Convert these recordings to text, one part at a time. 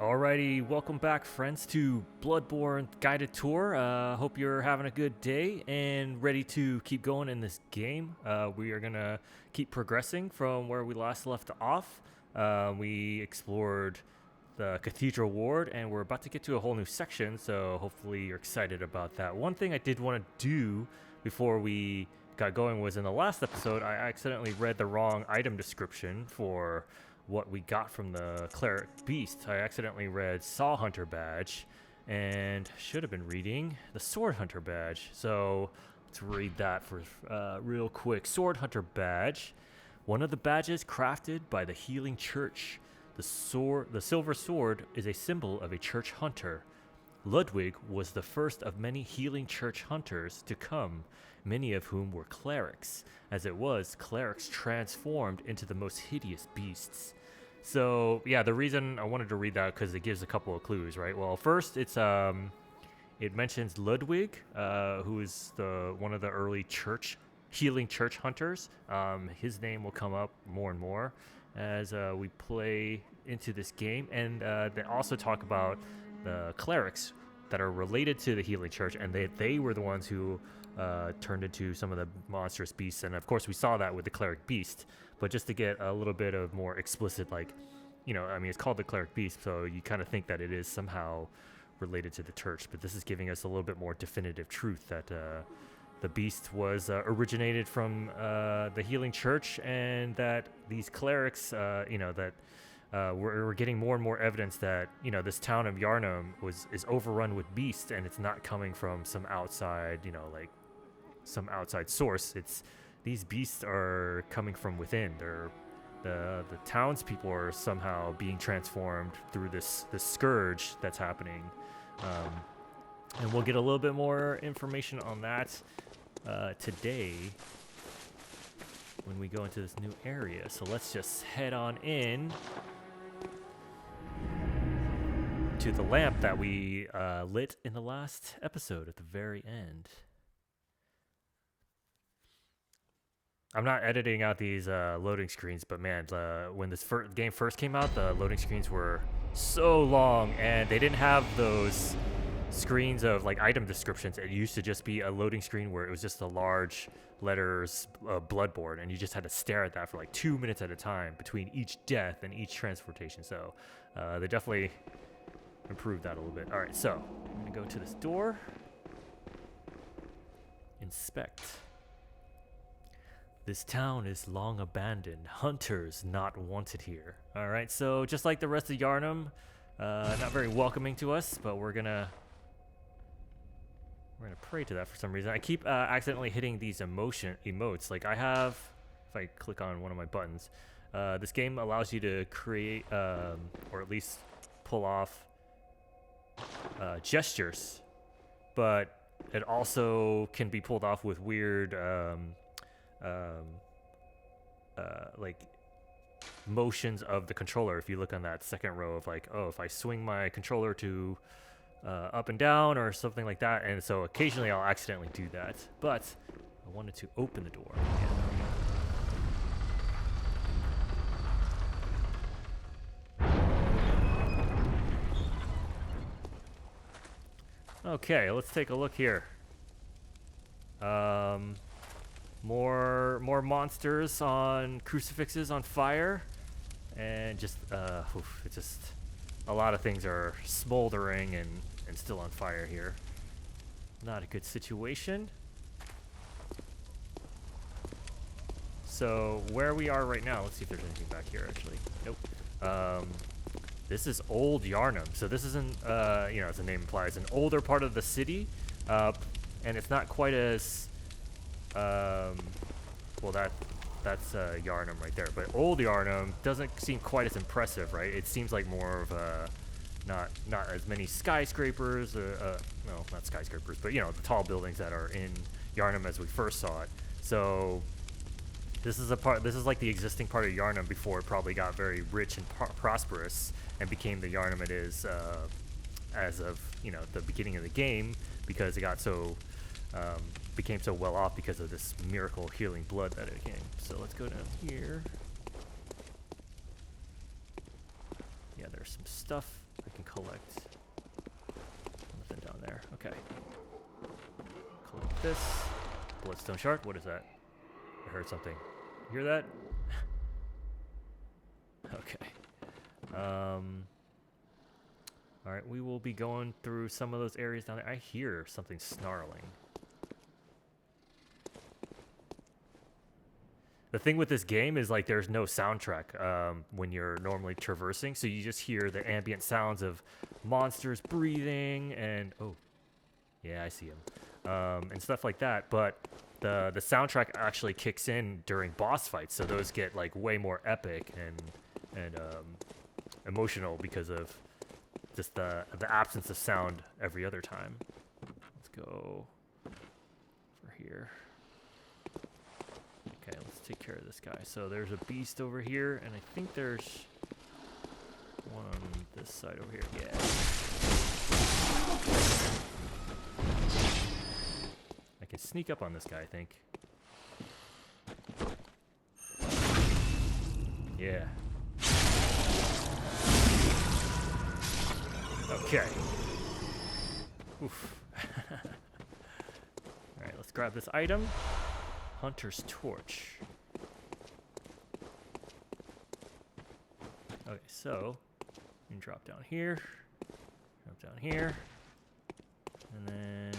Alrighty, welcome back, friends, to Bloodborne Guided Tour. Hope you're having a good day and ready to keep going in this game. We are gonna keep progressing from where we last left off. We explored the Cathedral Ward, and we're about to get to a whole new section, so hopefully you're excited about that. One thing I did want to do before we got going was in the last episode, I accidentally read the wrong item description for what we got from the cleric beast. I accidentally read Saw Hunter badge and should have been reading the Sword Hunter badge. So let's read that for real quick. Sword Hunter badge, one of the badges crafted by the Healing Church. The silver sword is a symbol of a church hunter. Ludwig was the first of many Healing Church hunters to come, many of whom were clerics. As it was, clerics transformed into the most hideous beasts. So yeah, the reason I wanted to read that because it gives a couple of clues, right? Well, first it mentions Ludwig, who is one of the early Healing Church hunters. His name will come up more and more as we play into this game, and they also talk about the clerics that are related to the Healing Church, and they were the ones who turned into some of the monstrous beasts. And of course we saw that with the cleric beast, but just to get a little bit of more explicit, like, you know, I mean, it's called the cleric beast, so you kind of think that it is somehow related to the church, but this is giving us a little bit more definitive truth that the beast was originated from the Healing Church, and that these clerics, we're getting more and more evidence that, you know, this town of Yharnam is overrun with beasts, and it's not coming from some outside, you know, like some outside source. These beasts are coming from within. The townspeople are somehow being transformed through this scourge that's happening, and we'll get a little bit more information on that today when we go into this new area. So let's just head on in to the lamp that we lit in the last episode at the very end. I'm not editing out these loading screens, but man, when this game first came out, the loading screens were so long, and they didn't have those screens of like item descriptions. It used to just be a loading screen where it was just the large letters Bloodborne, and you just had to stare at that for like 2 minutes at a time between each death and each transportation. So they definitely improved that a little bit. All right, so I'm gonna go to this door. Inspect. This town is long abandoned. Hunters not wanted here. All right, so just like the rest of Yharnam, not very welcoming to us, but we're gonna pray to that for some reason. I keep accidentally hitting these emotes. Like I have, if I click on one of my buttons, this game allows you to create or at least pull off gestures, but it also can be pulled off with weird like motions of the controller. If you look on that second row of like, oh, if I swing my controller to up and down or something like that, and so occasionally I'll accidentally do that, but I wanted to open the door. Okay, let's take a look here. More monsters on crucifixes on fire, and just it's just a lot of things are smoldering and still on fire here. Not a good situation. So where we are right now, let's see if there's anything back here actually. Nope. This is Old Yharnam. So this isn't, as the name implies, an older part of the city, and it's not quite as well, that's Yharnam right there. But Old Yharnam doesn't seem quite as impressive, right? It seems like more of not as many skyscrapers. No, not skyscrapers, but you know, the tall buildings that are in Yharnam as we first saw it. So this is like the existing part of Yharnam before it probably got very rich and prosperous and became the Yharnam it is as of, you know, the beginning of the game, because it got so became so well off because of this miracle healing blood that it became. So let's go down here. Yeah, there's some stuff I can collect. Nothing down there. Okay. Collect this. Bloodstone Shard. What is that? I heard something. You hear that? Okay. Alright, we will be going through some of those areas down there. I hear something snarling. The thing with this game is like there's no soundtrack when you're normally traversing, so you just hear the ambient sounds of monsters breathing and oh, yeah, I see them, and stuff like that. But the soundtrack actually kicks in during boss fights, so those get like way more epic and emotional because of just the absence of sound every other time. Let's go over here. Okay, let's take care of this guy. So there's a beast over here, and I think there's one on this side over here. Yeah. I can sneak up on this guy, I think. Yeah. Okay. Oof. Alright, let's grab this item. Hunter's Torch. Okay, so you can drop down here, and then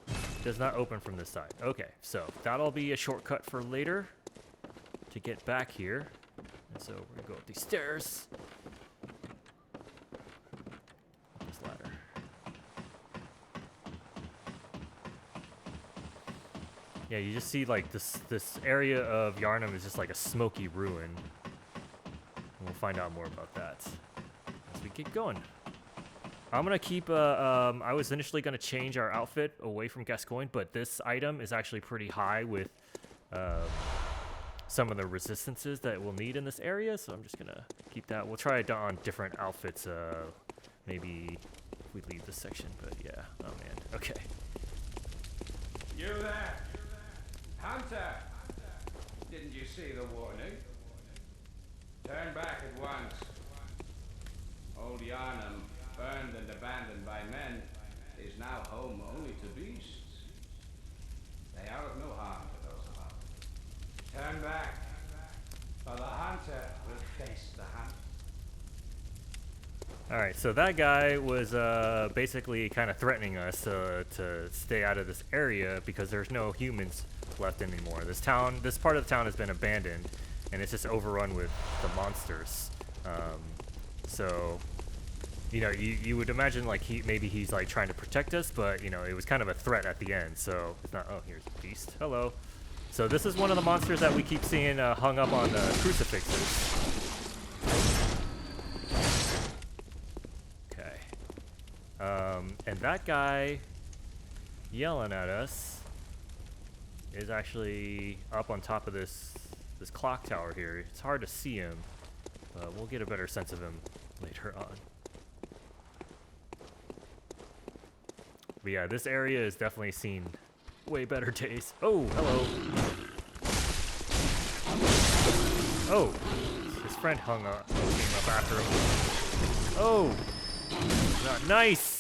it does not open from this side. Okay, so that'll be a shortcut for later to get back here. And so we're gonna go up these stairs. This ladder. Yeah, you just see like this area of Yharnam is just like a smoky ruin. And we'll find out more about that as we get going. I'm gonna keep. I was initially gonna change our outfit away from Gascoigne, but this item is actually pretty high with some of the resistances that we'll need in this area. So I'm just gonna keep that. We'll try it on different outfits. Maybe if we leave this section. But yeah. Oh man. Okay. You there? Hunter! Didn't you see the warning? Turn back at once. Old Yharnam, burned and abandoned by men, is now home only to beasts. They are of no harm to those about. Turn back, or the hunter will face the hunt. Alright, so that guy was basically kind of threatening us to stay out of this area because there's no humans left anymore. This part of the town has been abandoned, and it's just overrun with the monsters. So, you know, you would imagine like maybe he's like trying to protect us, but you know, it was kind of a threat at the end. So it's not. Oh, here's a beast. Hello. So this is one of the monsters that we keep seeing hung up on the crucifixes. And that guy yelling at us is actually up on top of this clock tower here. It's hard to see him, but we'll get a better sense of him later on. But yeah, this area has definitely seen way better days. Oh, hello. Oh, his friend came up after him. Oh, not nice.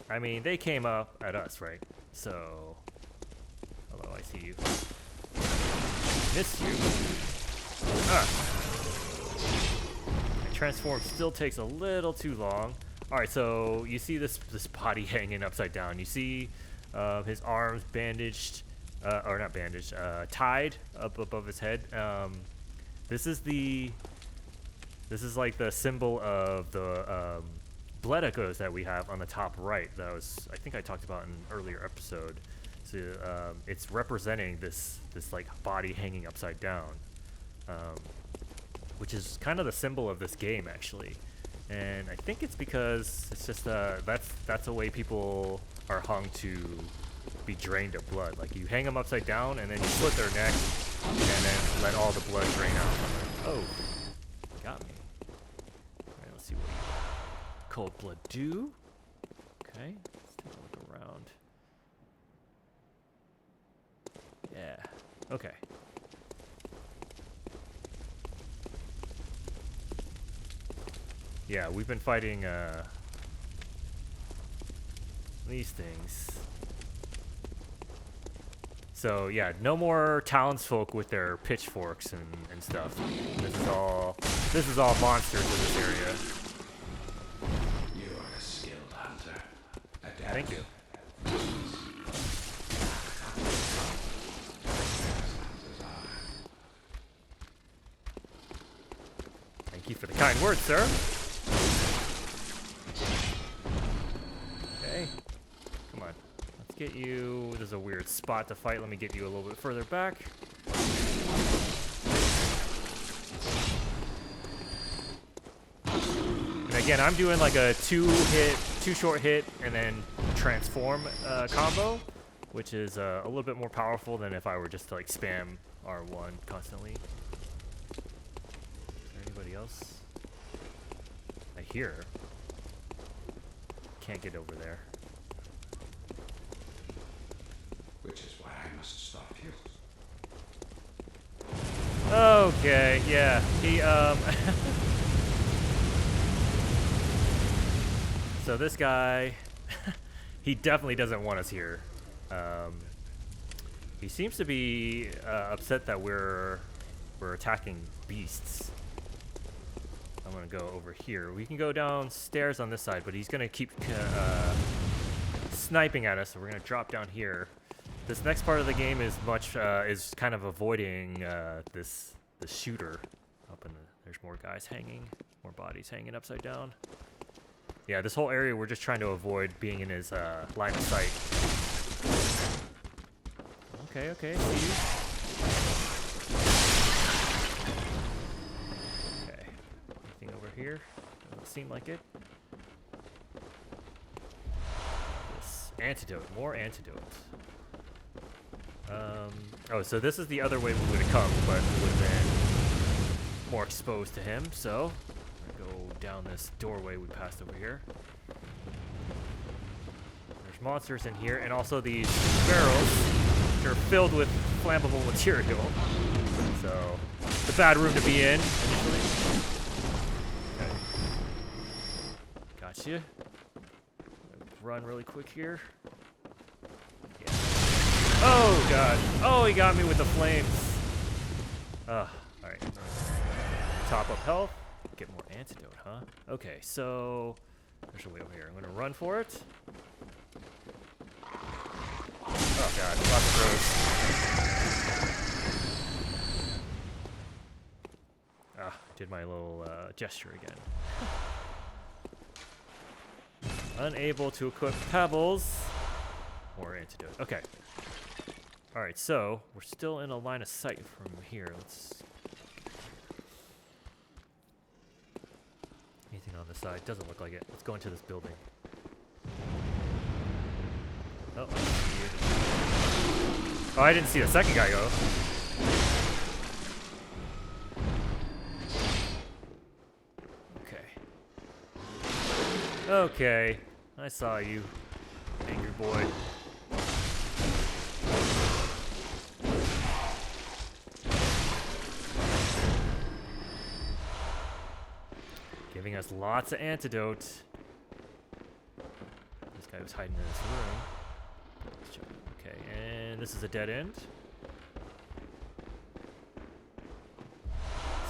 I mean, they came up at us, right? So, hello, I see you. Missed you. Ah. My transform still takes a little too long. All right, so you see this body hanging upside down. You see his arms bandaged, or not bandaged, tied up above his head. This is like the symbol of the blood echoes that we have on the top right. That was, I think I talked about in an earlier episode. So it's representing this like body hanging upside down, which is kind of the symbol of this game actually. And I think it's because it's just that's the way people are hung to be drained of blood. Like you hang them upside down and then you slit their neck and then let all the blood drain out from it. Oh, got me. All right, let's see what we got. Cold blood dew. Okay, let's take a look around. Yeah. Okay. Yeah, we've been fighting these things. So yeah, no more townsfolk with their pitchforks and stuff. This is all monsters in this area. You are a skilled hunter. Adept. Thank you. Thank you for the kind words, sir. Okay. Come on. Let's get you. There's a weird spot to fight. Let me get you a little bit further back. And again, I'm doing like a two short hit, and then transform combo, which is a little bit more powerful than if I were just to like spam R1 constantly. Is there anybody else? I hear. Can't get over there. Which is why I must stop you. Okay, yeah. He So this guy, he definitely doesn't want us here. He seems to be upset that we're attacking beasts. I'm gonna go over here. We can go downstairs on this side, but he's gonna keep sniping at us, so we're gonna drop down here. This next part of the game is is kind of avoiding the shooter. Up in there's more guys hanging, more bodies hanging upside down. Yeah, this whole area we're just trying to avoid being in his line of sight. Okay, see you. Okay, anything over here? Doesn't seem like it. This antidote, more antidote. Oh, so this is the other way we would have come, but we would have been more exposed to him, so I'm gonna go down this doorway we passed over here. There's monsters in here, and also these barrels, which are filled with flammable material. So, it's a bad room to be in, initially. Okay. Gotcha. Run really quick here. Yeah. Oh, God. Oh, he got me with the flames. Alright. Top up health. Get more antidote, huh? Okay, so there's a way over here. I'm gonna run for it. Oh god, lots of throws. Did my little gesture again. Unable to equip pebbles. More antidote. Okay. Alright, so we're still in a line of sight from here. Let's. Anything on the side? Doesn't look like it. Let's go into this building. Oh, I see you. Oh, I didn't see the second guy go. Okay. Okay. I saw you, angry boy. Giving us lots of antidote. This guy was hiding in this room. Okay, and this is a dead end.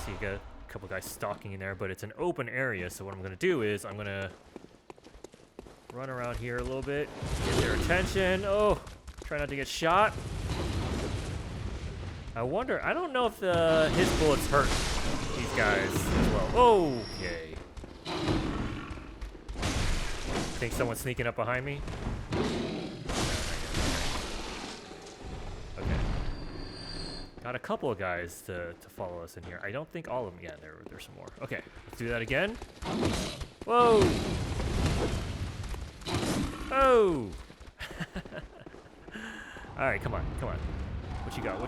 See, you got a couple guys stalking in there, but it's an open area, so what I'm gonna do is I'm gonna run around here a little bit, get their attention. Oh, try not to get shot. I wonder, I don't know if his bullets hurt these guys as well. Okay. Think someone's sneaking up behind me? Okay. Got a couple of guys to follow us in here. I don't think all of them. Yeah, there's some more. Okay, let's do that again. Whoa! Oh! Alright, come on. What you got?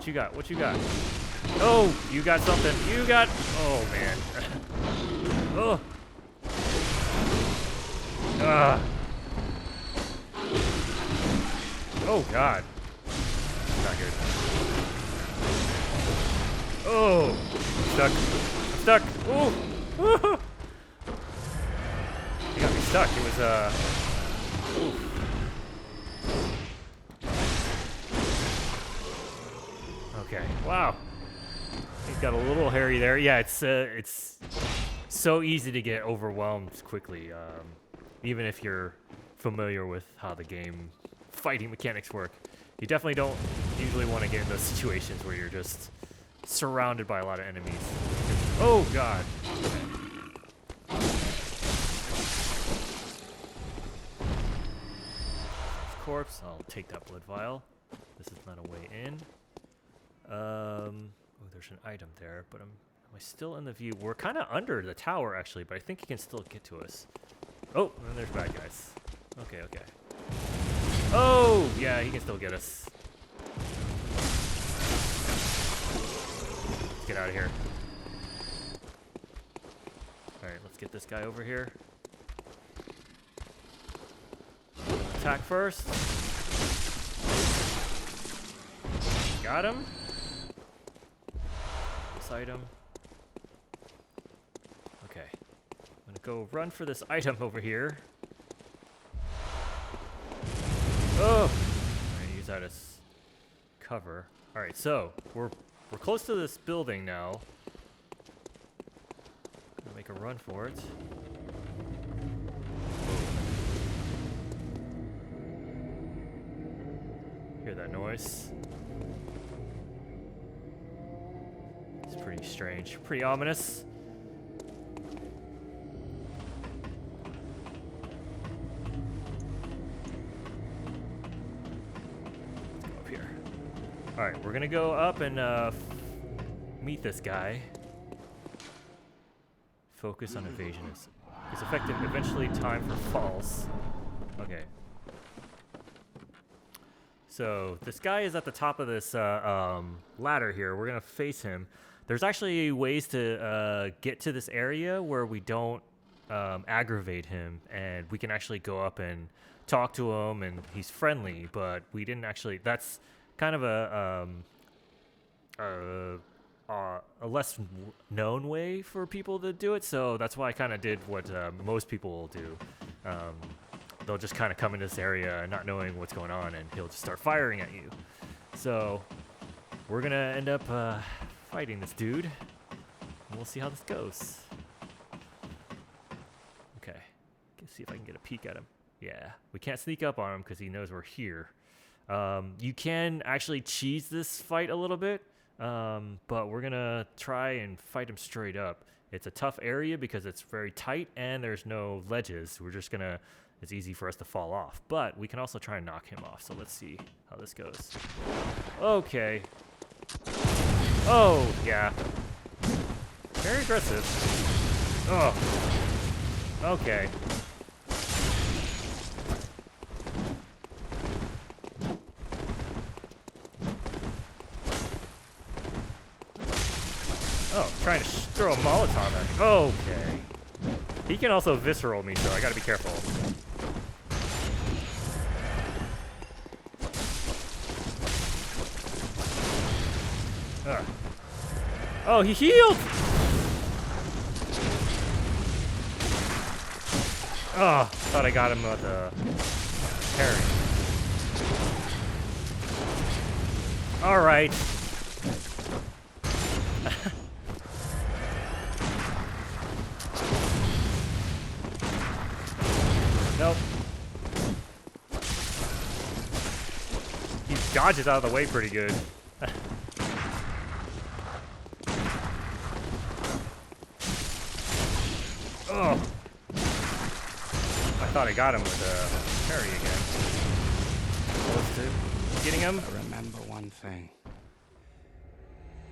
Oh, you got something. Oh, man. Oh! Oh, God. Not good. Oh! I'm stuck. Oh! stuck. It was oof. Okay. Wow. He's got a little hairy there. Yeah, it's so easy to get overwhelmed quickly, even if you're familiar with how the game fighting mechanics work. You definitely don't usually want to get in those situations where you're just surrounded by a lot of enemies. Oh god. Corpse. I'll take that blood vial. This is not a way in. Oh, there's an item there, but am I still in the view? We're kind of under the tower, actually, but I think he can still get to us. Oh, and there's bad guys. Okay, okay. Oh, yeah, he can still get us. Let's get out of here. Alright, let's get this guy over here. Attack first. Got him. This item. Okay. I'm gonna go run for this item over here. Oh! I'm gonna use that as cover. Alright, so we're close to this building now. Gonna make a run for it. Hear that noise? It's pretty strange, pretty ominous. Let's go up here. All right, we're gonna go up and meet this guy. Focus on evasion is effective. Eventually, time for falls. Okay. So this guy is at the top of this ladder here. We're gonna face him. There's actually ways to get to this area where we don't aggravate him, and we can actually go up and talk to him, and he's friendly. But we didn't actually. That's kind of a less known way for people to do it. So that's why I kind of did what most people will do. They'll just kind of come into this area not knowing what's going on, and he'll just start firing at you. So we're gonna end up fighting this dude, and we'll see how this goes. Okay, let's see if I can get a peek at him. Yeah, we can't sneak up on him because he knows we're here. You can actually cheese this fight a little bit, but we're gonna try and fight him straight up. It's a tough area because it's very tight and there's no ledges. We're just gonna. It's easy for us to fall off, but we can also try and knock him off. So let's see how this goes. Okay. Oh, yeah. Very aggressive. Oh. Okay. Oh, trying to throw a Molotov at me. Okay. He can also visceral me, so I gotta be careful. Oh, he healed! Oh, thought I got him with a parry. Alright. Nope. He dodges out of the way pretty good. Oh! I thought I got him with a parry again. Close to getting him. Remember one thing.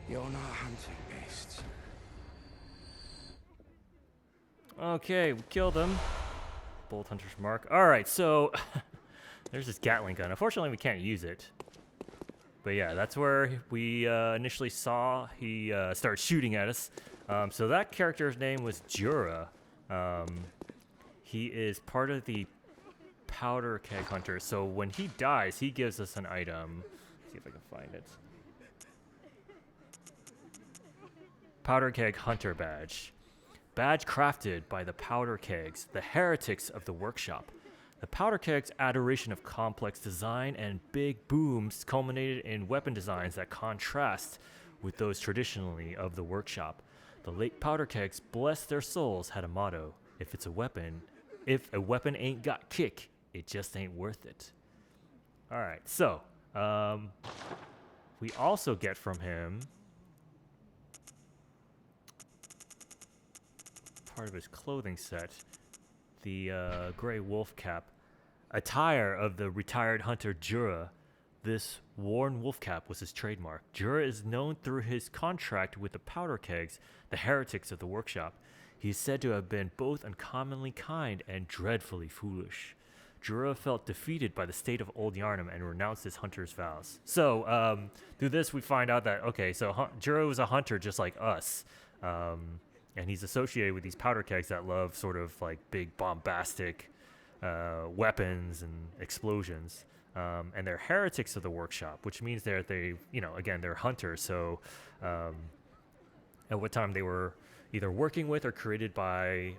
You're not hunting beasts. Okay, we killed him. Bolt Hunter's Mark. Alright, so there's this Gatling gun. Unfortunately, we can't use it. But yeah, that's where we initially saw he started shooting at us. So that character's name was Djura. He is part of the Powder Keg Hunter. So when he dies, he gives us an item. Let's see if I can find it. Powder Keg Hunter badge. Badge crafted by the powder kegs, the heretics of the workshop. The powder kegs' adoration of complex design and big booms culminated in weapon designs that contrast with those traditionally of the workshop. The late powder kegs, bless their souls, had a motto: if a weapon ain't got kick, it just ain't worth it. All right, so we also get from him part of his clothing set, the gray wolf cap, attire of the retired hunter Djura. This worn wolf cap was his trademark. Djura is known through his contract with the powder kegs, the heretics of the workshop. He is said to have been both uncommonly kind and dreadfully foolish. Djura felt defeated by the state of Old Yharnam and renounced his hunter's vows. So, through this, we find out that, okay, so Djura was a hunter just like us. And he's associated with these powder kegs that love sort of like big bombastic weapons and explosions. And they're heretics of the workshop, which means they're hunters. So, at what time they were either working with or created by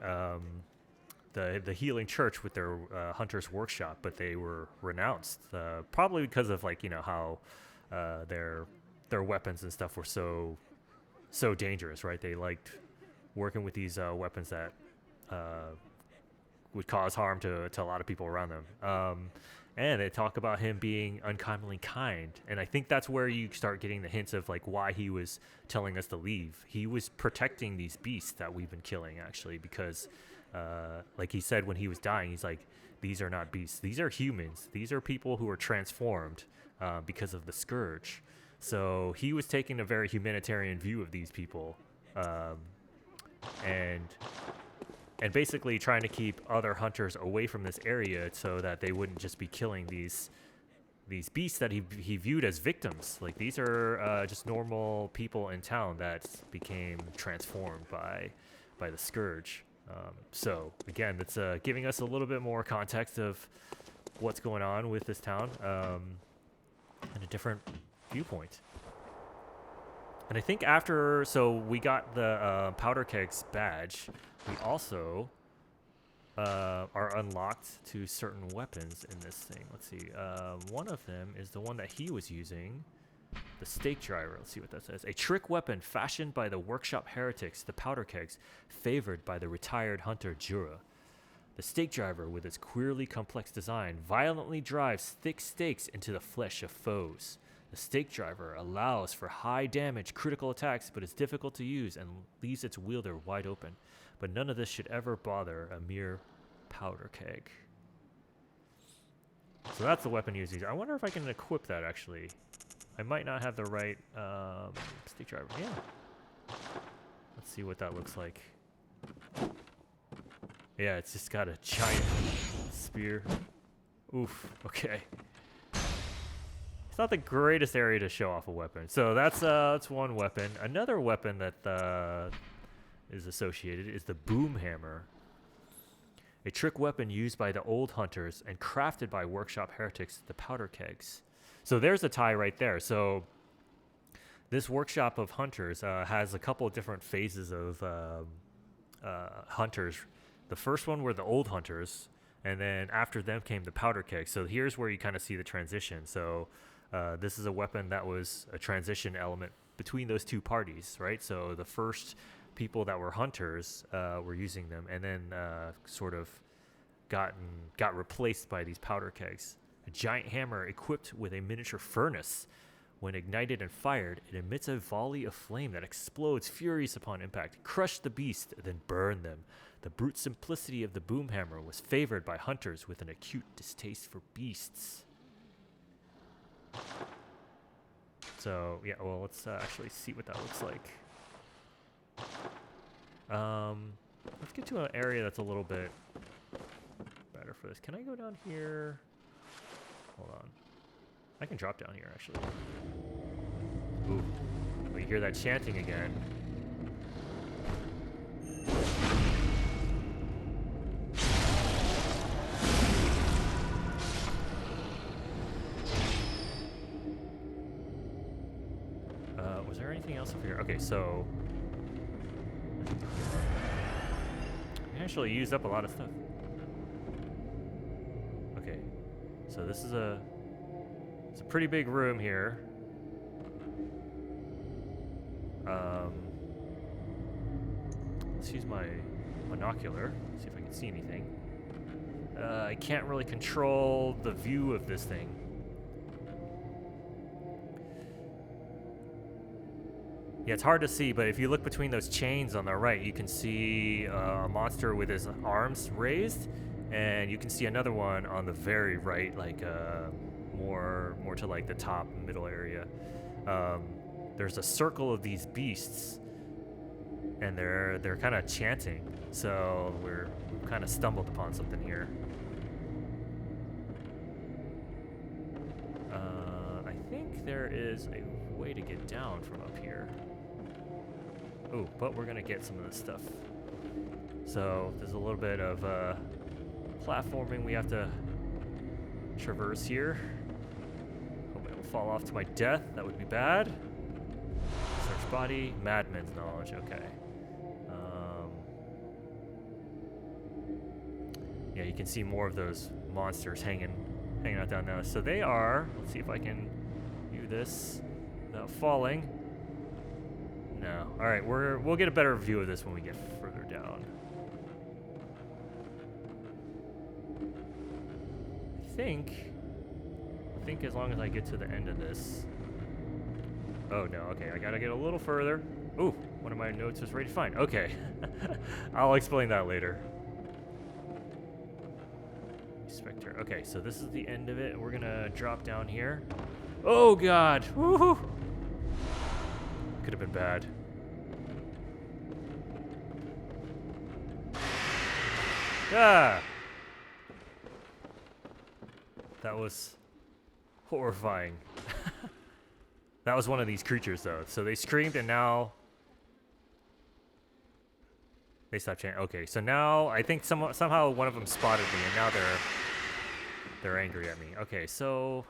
the healing church with their hunter's workshop, but they were renounced probably because of how their weapons and stuff were so dangerous, right? They liked working with these weapons that would cause harm to a lot of people around them. And they talk about him being uncommonly kind. And I think that's where you start getting the hints of why he was telling us to leave. He was protecting these beasts that we've been killing, actually, because like he said when he was dying, he's like, these are not beasts. These are humans. These are people who are transformed because of the scourge. So he was taking a very humanitarian view of these people. And basically trying to keep other hunters away from this area so that they wouldn't just be killing these beasts that he viewed as victims. Like, these are just normal people in town that became transformed by the scourge. So again, that's giving us a little bit more context of what's going on with this town and a different viewpoint. And I think so we got the powder kegs badge. We also are unlocked to certain weapons in this thing. Let's see. One of them is the one that he was using, the stake driver. Let's see what that says. A trick weapon fashioned by the workshop heretics, the powder kegs, favored by the retired hunter Djura. The stake driver, with its queerly complex design, violently drives thick stakes into the flesh of foes. The stake driver allows for high damage critical attacks, but is difficult to use and leaves its wielder wide open. But none of this should ever bother a mere powder keg. So that's the weapon he was using. I wonder if I can equip that, actually. I might not have the right stake driver. Yeah. Let's see what that looks like. Yeah, it's just got a giant spear. Oof, okay. It's not the greatest area to show off a weapon. So that's one weapon. Another weapon that is associated is the boom hammer. A trick weapon used by the old hunters and crafted by workshop heretics, the powder kegs. So there's a tie right there. So this workshop of hunters has a couple of different phases of hunters. The first one were the old hunters, and then after them came the powder kegs. So here's where you kind of see the transition. So this is a weapon that was a transition element between those two parties, right? So the first people that were hunters were using them, and then sort of got replaced by these powder kegs. A giant hammer equipped with a miniature furnace. When ignited and fired, it emits a volley of flame that explodes furious upon impact. Crush the beast, then burn them. The brute simplicity of the boom hammer was favored by hunters with an acute distaste for beasts. So, yeah, well, let's actually see what that looks like. Let's get to an area that's a little bit better for this. Can I go down here? Hold on. I can drop down here, actually. Ooh. We hear that chanting again. Was there anything else up here? Okay, so actually used up a lot of stuff. Okay, so this is it's a pretty big room here. Let's use my binocular, see if I can see anything. I can't really control the view of this thing. Yeah, it's hard to see, but if you look between those chains on the right, you can see a monster with his arms raised, and you can see another one on the very right, like more to like the top middle area. There's a circle of these beasts, and they're kind of chanting. So we've kind of stumbled upon something here. I think there is a way to get down from up here. Oh, but we're gonna get some of this stuff. So there's a little bit of platforming we have to traverse here. Hope I don't fall off to my death. That would be bad. Search body, madman's knowledge. Okay. Yeah, you can see more of those monsters hanging out down there. So they are. Let's see if I can view this without falling. No. All right, we'll get a better view of this when we get further down. I think as long as I get to the end of this. Oh no. Okay, I gotta get a little further. Ooh, one of my notes was ready to find. Okay, I'll explain that later. Spectre. Okay, so this is the end of it. We're gonna drop down here. Oh God! Woohoo! Could have been bad. Ah! That was horrifying. That was one of these creatures, though. So they screamed, and now they stopped chanting. Okay, so now I think somehow one of them spotted me, and now they're angry at me. Okay, so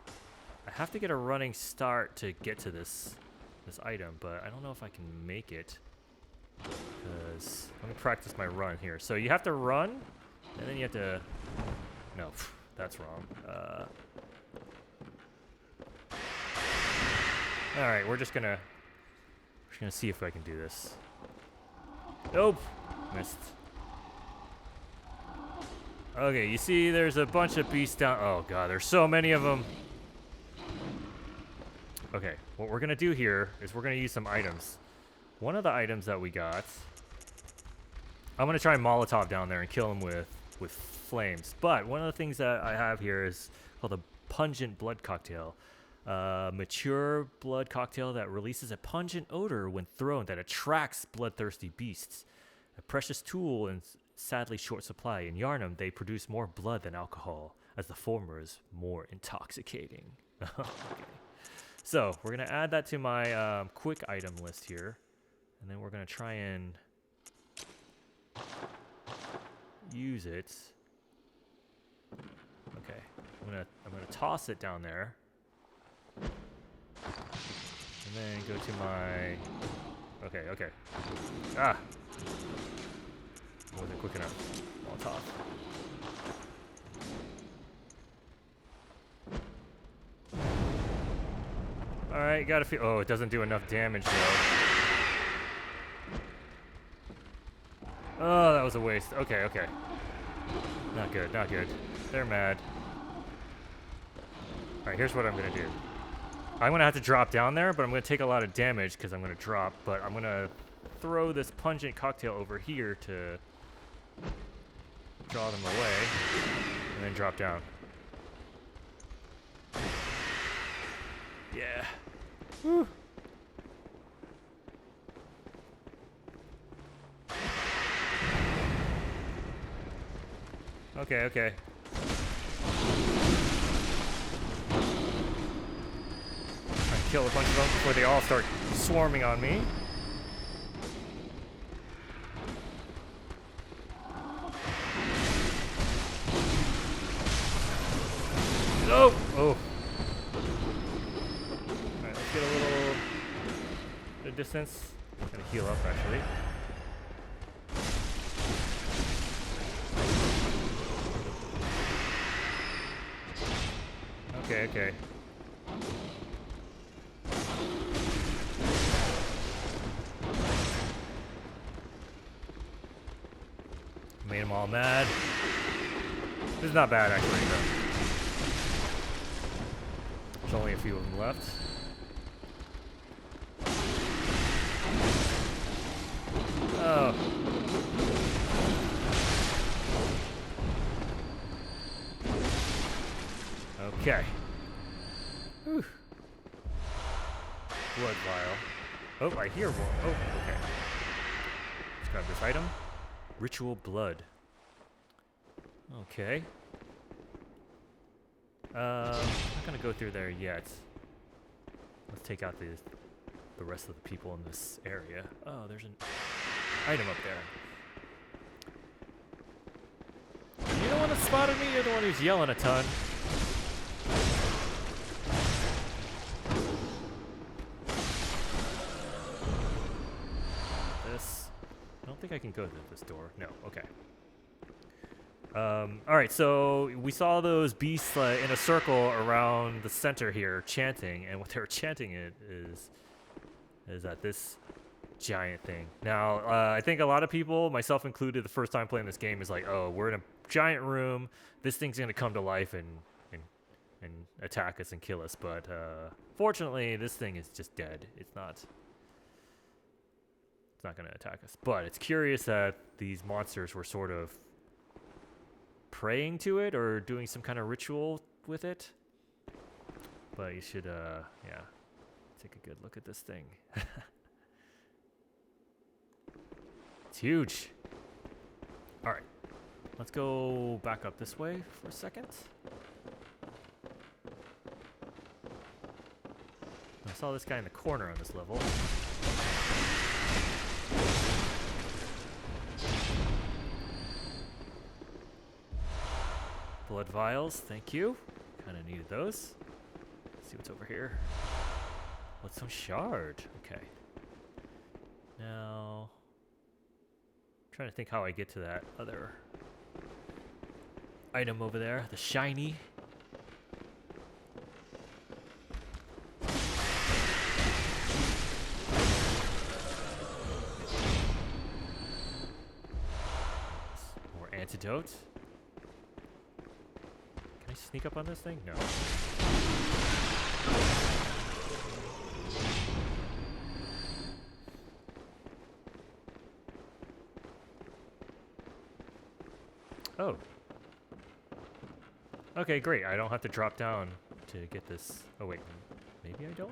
I have to get a running start to get to this item, but I don't know if I can make it. Because let me practice my run here. So you have to run, and then you have to. No, that's wrong. All right, we're just gonna see if I can do this. Nope, missed. Okay, you see, there's a bunch of beasts down. Oh God, there's so many of them. Okay, what we're gonna do here is we're gonna use some items. One of the items that we got, I'm gonna try Molotov down there and kill him with flames. But one of the things that I have here is called a Pungent blood cocktail. Mature blood cocktail that releases a pungent odor when thrown that attracts bloodthirsty beasts. A precious tool in sadly short supply. In Yharnam, they produce more blood than alcohol, as the former is more intoxicating. Okay. So we're gonna add that to my quick item list here, and then we're gonna try and use it. Okay, I'm gonna toss it down there. And then go to my. Okay. Ah! Wasn't quick enough. Molotov. Alright, gotta feel. Oh, it doesn't do enough damage though. Oh, that was a waste. Okay. Not good. They're mad. Alright, here's what I'm gonna do. I'm gonna have to drop down there, but I'm gonna take a lot of damage because I'm gonna drop, but I'm gonna throw this pungent cocktail over here to draw them away, and then drop down. Yeah. Woo. Okay. Kill a bunch of them before they all start swarming on me. Oh! Alright, let's get a little bit of distance. I'm gonna heal up actually. Okay, okay. Made them all mad. This is not bad, actually, though. There's only a few of them left. Oh. Okay. Whew. Blood vial. Oh, I hear one. Oh, okay. Let's grab this item. Ritual blood. Okay. I'm not gonna go through there yet. Let's take out the rest of the people in this area. Oh, there's an item up there. You the one that spotted me? You're the one who's yelling a ton. This. I don't think I can go through this door. No. Okay. Alright, so we saw those beasts in a circle around the center here chanting, and what they were chanting is at this giant thing. Now, I think a lot of people, myself included, the first time playing this game is like, oh, we're in a giant room, this thing's gonna come to life and attack us and kill us, but fortunately, this thing is just dead. It's not gonna attack us. But it's curious that these monsters were sort of praying to it or doing some kind of ritual with it. But you should, yeah, take a good look at this thing. It's huge. All right, let's go back up this way for a second. I saw this guy in the corner on this level. Blood vials, thank you. Kind of needed those. Let's see what's over here. Bloodstone Shard. Okay. Now, I'm trying to think how I get to that other item over there, the shiny. More antidote. Can I sneak up on this thing? No. Oh. Okay, great. I don't have to drop down to get this. Oh, wait. Maybe I don't?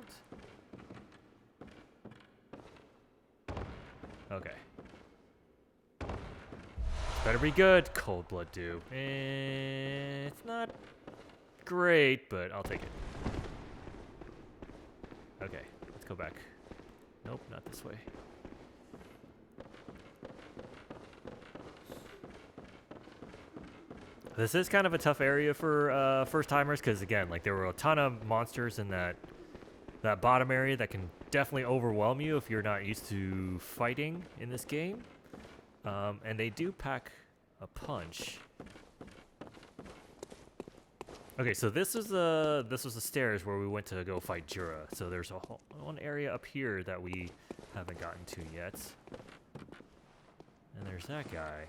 Okay. Better be good. Cold blood dew. It's not great, but I'll take it. Okay, let's go back. Nope, not this way. This is kind of a tough area for first-timers because, again, like there were a ton of monsters in that bottom area that can definitely overwhelm you if you're not used to fighting in this game. And they do pack a punch. Okay, so this was the stairs where we went to go fight Djura. So there's one area up here that we haven't gotten to yet. And there's that guy.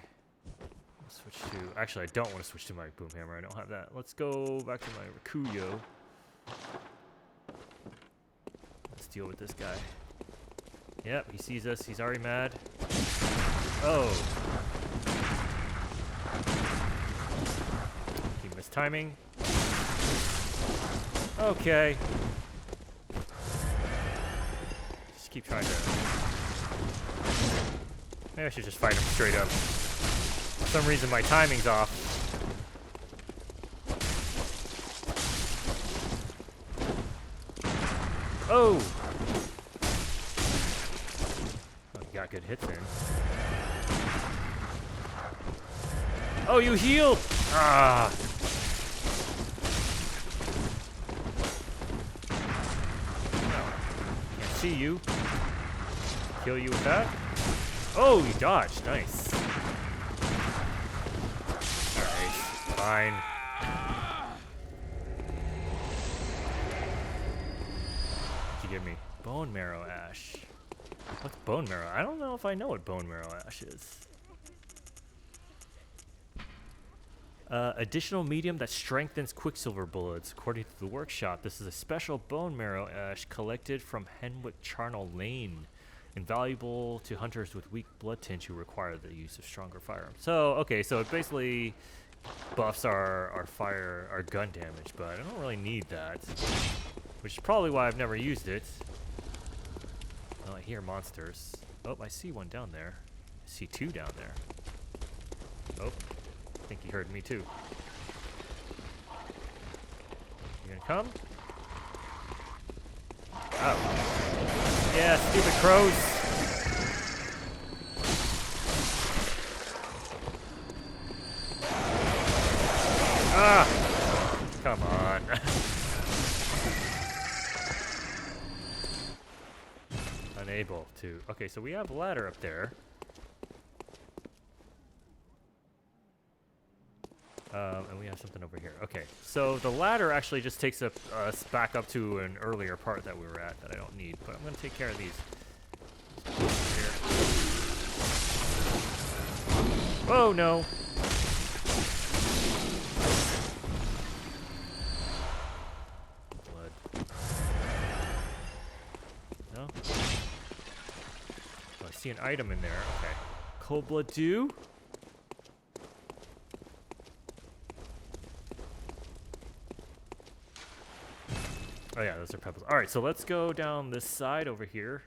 Switch to. Actually, I don't want to switch to my boom hammer. I don't have that. Let's go back to my Rakuyo. Let's deal with this guy. Yep, he sees us. He's already mad. Oh. He missed timing. Okay. Just keep trying to. Maybe I should just fight him straight up. For some reason my timing's off. Oh! Oh, you got good hits in. Oh, you healed! Ah! Can't see you. Kill you with that. Oh, you dodged. Nice. Fine. give me? Bone Marrow Ash. What's Bone Marrow? I don't know if I know what Bone Marrow Ash is. Additional medium that strengthens Quicksilver bullets. According to the workshop, this is a special Bone Marrow Ash collected from Henwick Charnel Lane. Invaluable to hunters with weak blood tint who require the use of stronger firearms. So, okay, so it basically buffs our gun damage, but I don't really need that. Which is probably why I've never used it. Oh, I hear monsters. Oh, I see one down there. I see two down there. Oh, I think he heard me too. You gonna come? Oh. Yeah, stupid crows. Ah! Come on. Unable to. Okay, so we have a ladder up there. And we have something over here. Okay, so the ladder actually just takes us back up to an earlier part that we were at that I don't need, but I'm going to take care of these. Here. Oh, no. Blood. No? Oh, I see an item in there. Okay. Cold blood dew. Oh yeah, those are pebbles. All right, so let's go down this side over here.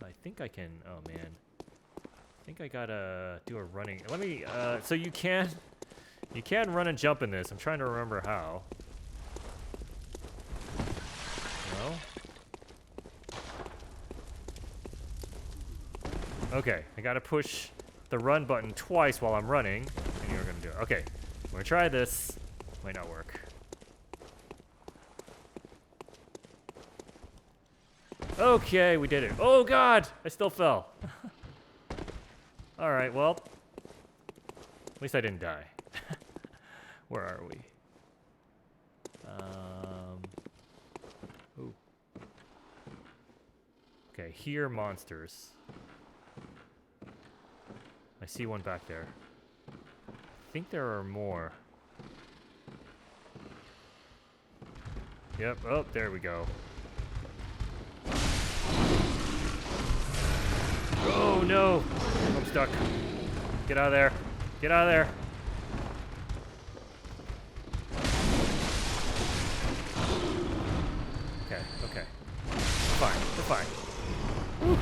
I think I can. Oh man, I think I gotta do a running. Let me. So you can run and jump in this. I'm trying to remember how. No. Okay, I gotta push the run button twice while I'm running, and you're gonna do it. Okay, I'm gonna try this. Might not work. Okay, we did it. Oh god, I still fell. All right, well, at least I didn't die. Where are we? Ooh. Okay, here monsters. I see one back there. I think there are more. Yep, oh, there we go. Oh no! I'm stuck. Get out of there. Get out of there. Okay, okay. We're fine. We're fine. Woo.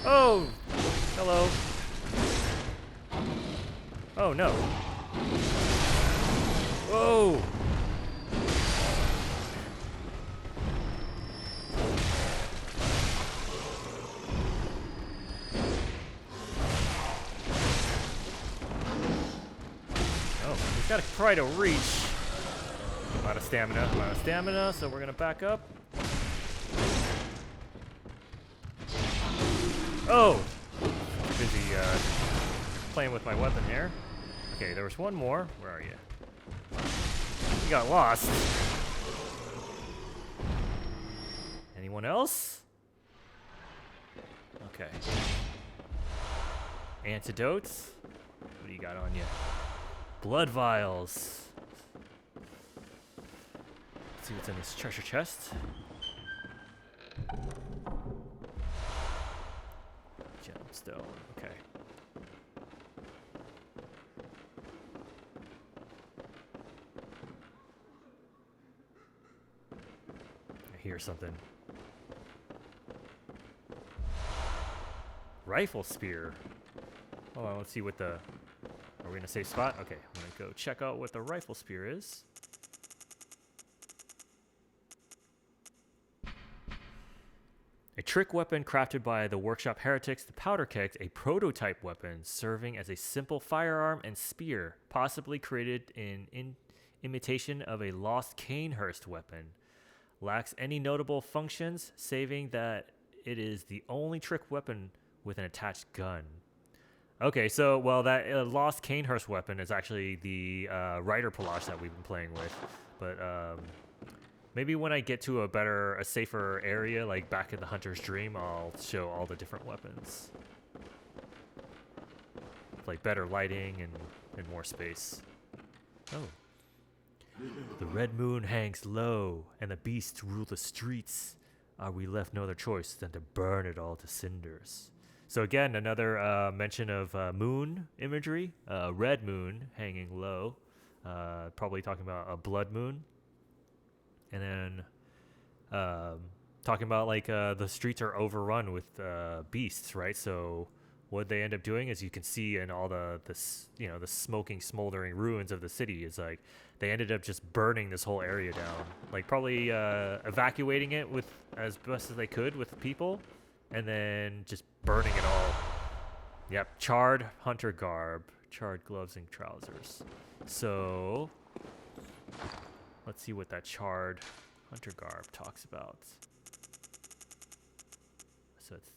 Oh! Hello. Oh no. Whoa! Gotta try to reach. I'm out of stamina. I'm out of stamina, so we're gonna back up. Oh! Busy playing with my weapon here. Okay, there was one more. Where are you? You got lost. Anyone else? Okay. Antidotes? What do you got on you? Blood vials. Let's see what's in this treasure chest. Gemstone. Okay. I hear something. Rifle spear. Hold on, let's see what the... Are we in a safe spot? Okay, I'm gonna go check out what the rifle spear is. A trick weapon crafted by the workshop heretics, the powder keg, a prototype weapon serving as a simple firearm and spear, possibly created in imitation of a lost Canehurst weapon. Lacks any notable functions, saving that it is the only trick weapon with an attached gun. Okay, so, well, that lost Canehurst weapon is actually the Rider Palash that we've been playing with. But, Maybe when I get to a safer area, like back in the Hunter's Dream, I'll show all the different weapons. Like better lighting and more space. Oh. The red moon hangs low, and the beasts rule the streets. Are we left no other choice than to burn it all to cinders? So again, another mention of moon imagery. Red moon hanging low. Probably talking about a blood moon. And then talking about like the streets are overrun with beasts, right? So what they end up doing, as you can see in all the smoking, smoldering ruins of the city, is like they ended up just burning this whole area down, like probably evacuating it with as best as they could with people, and then just burning it all. Yep, charred hunter garb, charred gloves and trousers. So let's see what that charred hunter garb talks about. So it's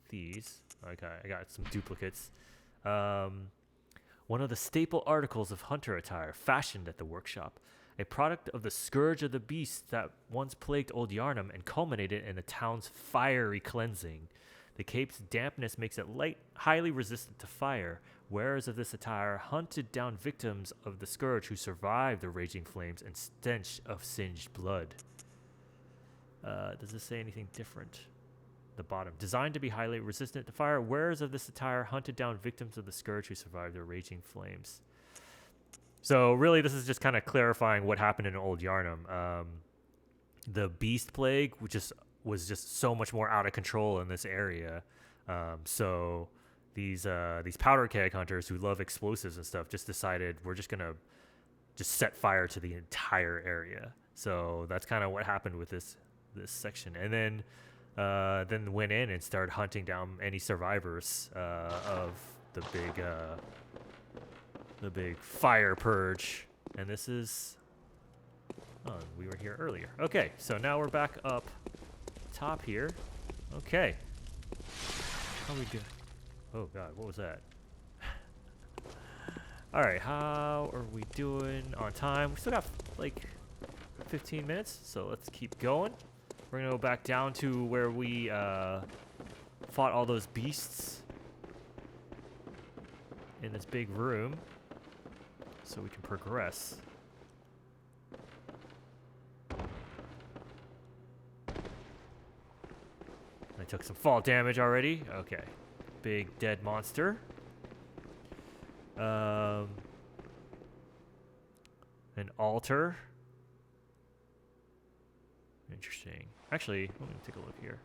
these. Okay, I got some duplicates. One of the staple articles of hunter attire fashioned at the workshop. A product of the scourge of the beasts that once plagued old Yharnam and culminated in the town's fiery cleansing. The cape's dampness makes it highly resistant to fire. Wearers of this attire hunted down victims of the scourge who survived the raging flames and stench of singed blood. Does this say anything different? The bottom. Designed to be highly resistant to fire, wearers of this attire hunted down victims of the scourge who survived the raging flames. So really, this is just kind of clarifying what happened in Old Yharnam. The beast plague, which was just so much more out of control in this area. So these powder keg hunters who love explosives and stuff just decided we're just gonna just set fire to the entire area. So that's kind of what happened with this section, and then went in and started hunting down any survivors of the big fire purge. And this is, we were here earlier. Okay, so now we're back up top here. Okay, how we do? Oh god, what was that? All right, how are we doing on time? We still got like 15 minutes, so let's keep going. We're gonna go back down to where we fought all those beasts in this big room, so we can progress. I took some fall damage already. Okay, big dead monster. An altar. Interesting. Actually, let me take a look here.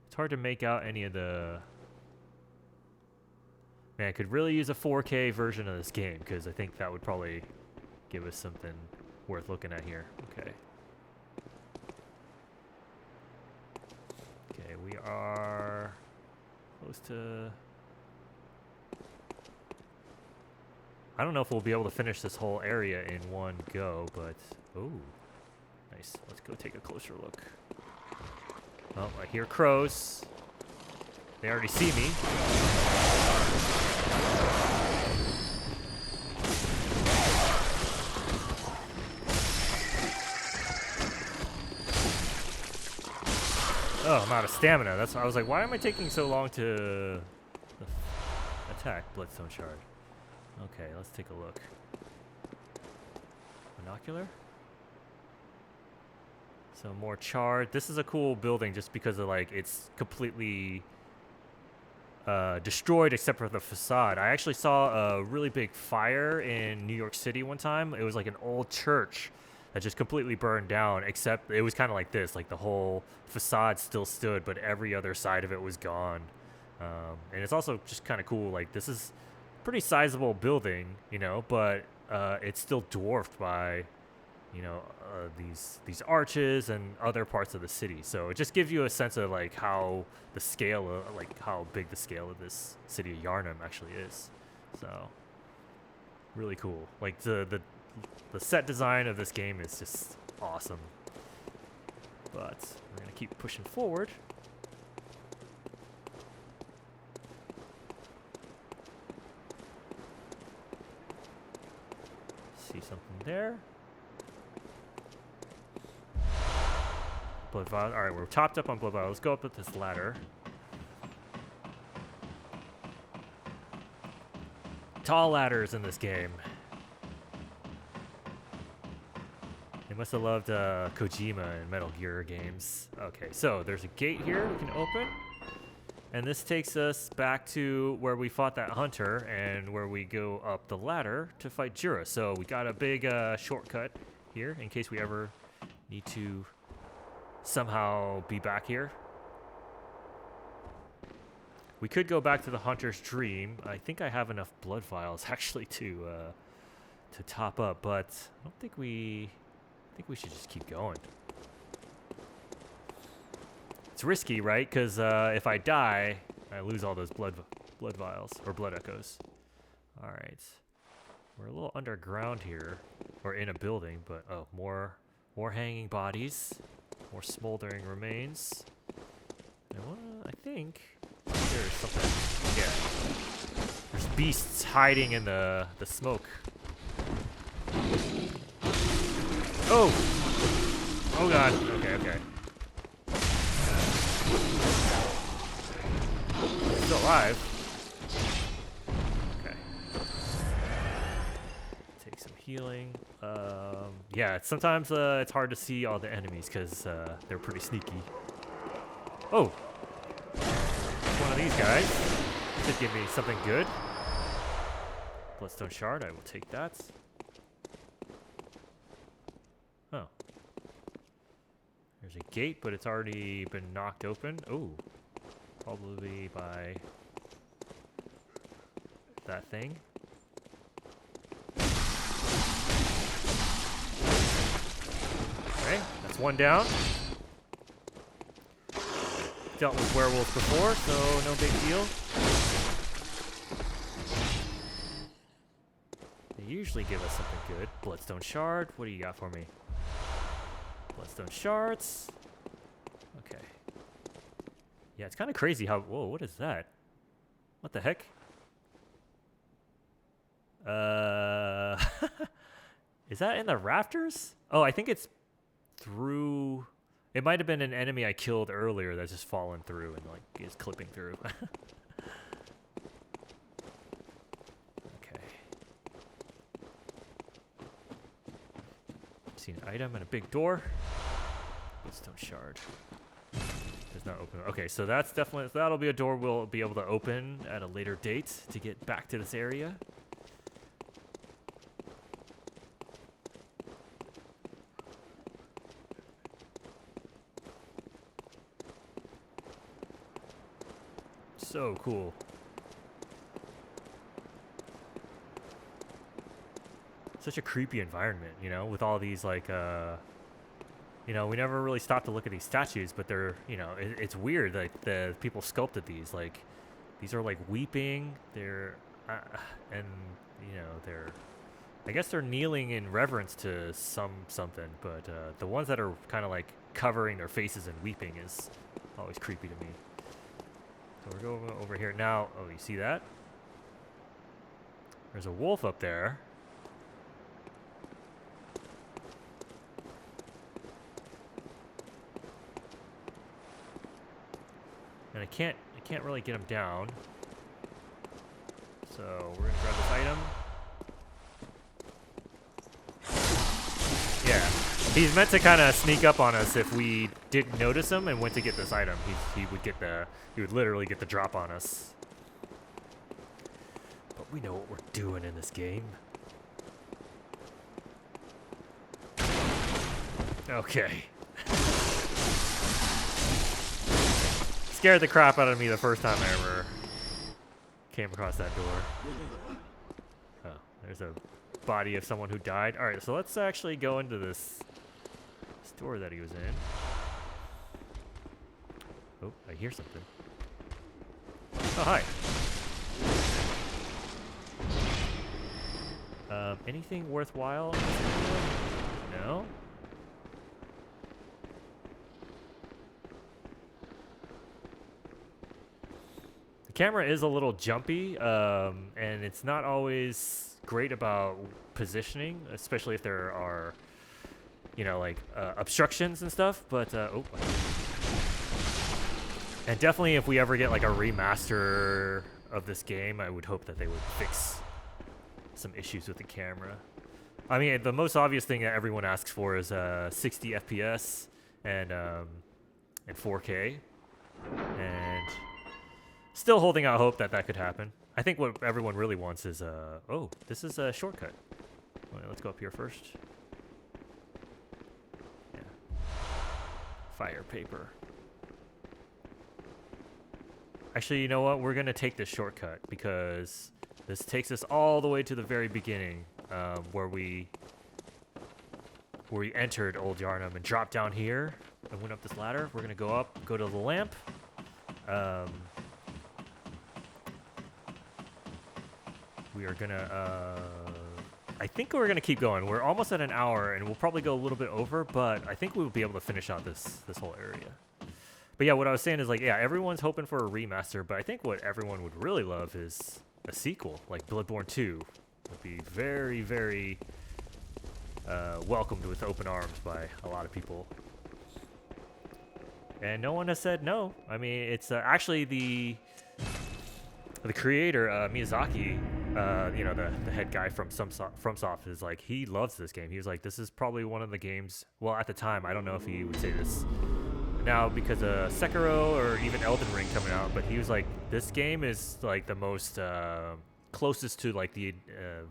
It's hard to make out any of the... Man, I could really use a 4K version of this game, because I think that would probably give us something worth looking at here. Okay. Okay, we are close to... I don't know if we'll be able to finish this whole area in one go, but... Oh. Nice. Let's go take a closer look. Oh, I hear crows. They already see me. Oh, I'm out of stamina. That's why I was like, why am I taking so long to attack Bloodstone Shard? Okay, let's take a look. Binocular? So more charred. This is a cool building just because of like it's completely destroyed except for the facade. I actually saw a really big fire in New York City one time. It was like an old church that just completely burned down, except it was kind of like this, like the whole facade still stood, but every other side of it was gone. And it's also just kind of cool. Like this is a pretty sizable building, you know, but it's still dwarfed by, you know, these arches and other parts of the city. So it just gives you a sense of like how the scale of, like how big the scale of this city of Yharnam actually is. So really cool. Like the set design of this game is just awesome. But we're gonna keep pushing forward. See something there. Blood vials. All right, we're topped up on blood vials. Let's go up with this ladder. Tall ladders in this game. They must have loved Kojima and Metal Gear games. Okay, so there's a gate here we can open. And this takes us back to where we fought that hunter and where we go up the ladder to fight Djura. So we got a big shortcut here in case we ever need to somehow be back here. We could go back to the hunter's dream. I think I have enough blood vials actually to top up, but I don't think I think we should just keep going. It's risky, right? Because if I die, I lose all those blood vials or blood echoes. All right, we're a little underground here, or in a building, but oh, more hanging bodies, more smoldering remains. And I think there's something. Yeah, there's beasts hiding in the smoke. Oh! Oh god. Okay. Still alive. Okay. Take some healing. Yeah, sometimes it's hard to see all the enemies because they're pretty sneaky. Oh! One of these guys should give me something good. Bloodstone Shard, I will take that. Oh. There's a gate, but it's already been knocked open. Oh. Probably by that thing. Okay, that's one down. Dealt with werewolves before, so no big deal. They usually give us something good. Bloodstone Shard, what do you got for me? Bloodstone Shards. Okay. Yeah, it's kind of crazy how... Whoa, what is that? What the heck? Is that in the rafters? Oh, I think it's through... It might have been an enemy I killed earlier that's just fallen through and like is clipping through. Okay. See an item and a big door. Bloodstone Shard. Does not open. Okay, so that's definitely, that'll be a door we'll be able to open at a later date to get back to this area. So cool. Such a creepy environment, you know, with all these like you know, we never really stopped to look at these statues, but they're, you know, it's weird. Like the people sculpted these, like these are like weeping. They're and you know they're, I guess they're kneeling in reverence to something. But the ones that are kind of like covering their faces and weeping is always creepy to me. So we're going over here now. Oh, you see that? There's a wolf up there. And I can't really get him down. So we're gonna grab this item. Yeah, he's meant to kind of sneak up on us if we didn't notice him and went to get this item. He would literally get the drop on us. But we know what we're doing in this game. Okay. Scared the crap out of me the first time I ever came across that door. Oh, there's a body of someone who died. All right, so let's actually go into this store that he was in. Oh, I hear something. Oh, hi. Anything worthwhile? No? The camera is a little jumpy, and it's not always great about positioning, especially if there are, you know, like obstructions and stuff. But and definitely if we ever get like a remaster of this game, I would hope that they would fix some issues with the camera. I mean, the most obvious thing that everyone asks for is 60 FPS and 4K, and still holding out hope that that could happen. I think what everyone really wants is oh, this is a shortcut. Wait, let's go up here first. Yeah. Fire paper. Actually, you know what? We're gonna take this shortcut because this takes us all the way to the very beginning, where we entered Old Yharnam and dropped down here and went up this ladder. We're gonna go up, go to the lamp. We are gonna. I think we're gonna keep going. We're almost at an hour, and we'll probably go a little bit over, but I think we'll be able to finish out this whole area. But yeah, what I was saying is like, yeah, everyone's hoping for a remaster, but I think what everyone would really love is a sequel, like Bloodborne 2. Would be very, very welcomed with open arms by a lot of people. And no one has said no. I mean, it's actually the creator, Miyazaki, you know, the head guy from FromSoft is like, he loves this game. He was like, this is probably one of the games, well, at the time, I don't know if he would say this now because of Sekiro or even Elden Ring coming out, but he was like, this game is like the most closest to like the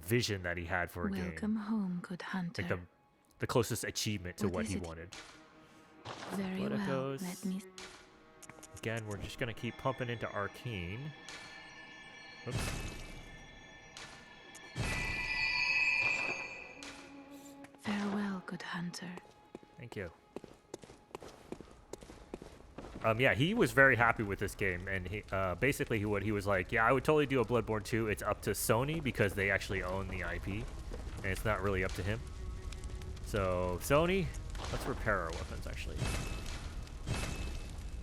vision that he had for a game. Welcome home, good hunter. Like the closest achievement to what he wanted. Very But it well. goes. Let me. Again, we're just gonna keep pumping into Arcane. Oops. Farewell, good hunter. Thank you. Yeah, he was very happy with this game, and he basically what he was like, yeah, I would totally do a Bloodborne 2. It's up to Sony because they actually own the IP, and it's not really up to him. So Sony, let's repair our weapons. Actually,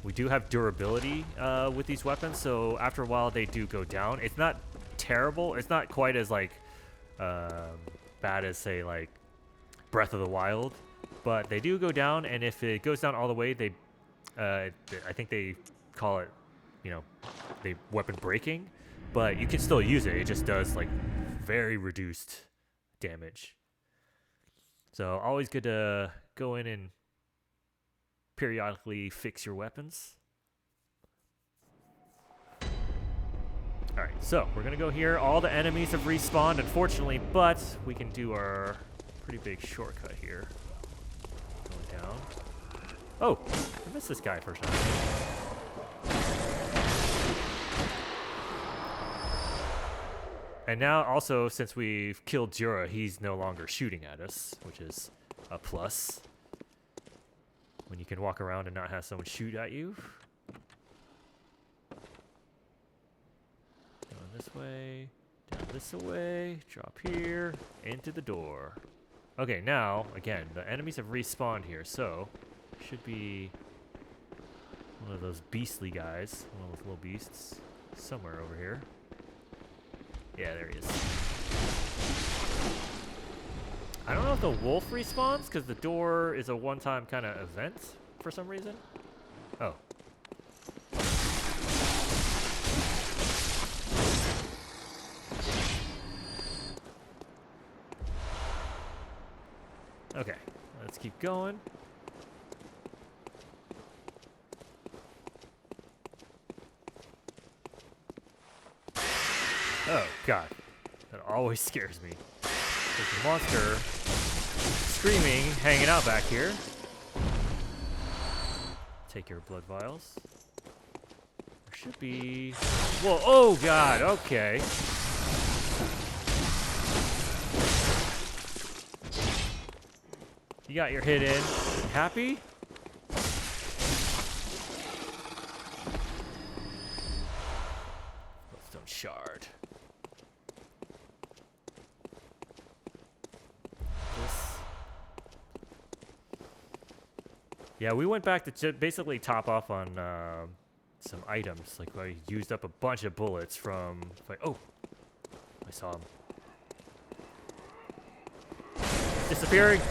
we do have durability with these weapons, so after a while they do go down. It's not terrible. It's not quite as like bad as say like Breath of the Wild, but they do go down, and if it goes down all the way, they I think they call it, you know, the weapon breaking, but you can still use it. It just does like very reduced damage. So always good to go in and periodically fix your weapons. All right, so we're gonna go here. All the enemies have respawned, unfortunately, but we can do our pretty big shortcut here. Going down. Oh, I missed this guy first time. And now also, since we've killed Djura, he's no longer shooting at us, which is a plus. When you can walk around and not have someone shoot at you. Going this way, down this way, drop here, into the door. Okay, now, again, the enemies have respawned here, so should be one of those beastly guys, one of those little beasts, somewhere over here. Yeah, there he is. I don't know if the wolf respawns, because the door is a one-time kind of event for some reason. Oh. Okay, let's keep going. Oh, God. That always scares me. There's a monster screaming, hanging out back here. Take your blood vials. There should be... Whoa, oh, God, okay. You got your hit in. Happy? Bloodstone Shard. Yeah, we went back to basically top off on some items. Like I used up a bunch of bullets from. Like, oh, I saw him disappearing.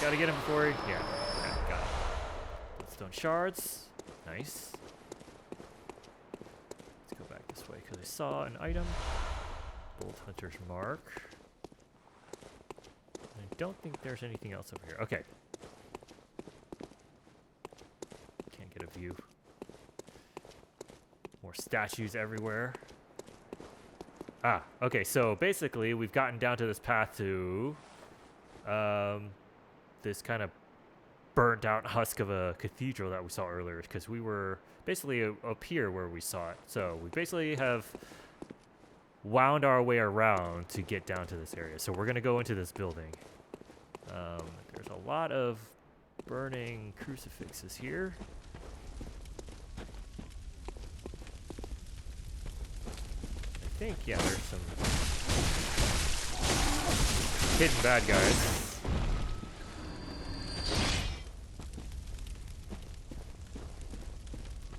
Gotta get him before he... Yeah, okay, got it. Bloodstone Shards. Nice. Let's go back this way because I saw an item. Bolt Hunter's Mark. I don't think there's anything else over here. Okay. Can't get a view. More statues everywhere. Ah, okay, so basically we've gotten down to this path to this kind of burnt out husk of a cathedral that we saw earlier, because we were basically up here where we saw it. So we basically have wound our way around to get down to this area. So we're going to go into this building. There's a lot of burning crucifixes here. I think, yeah, there's some hidden bad guys.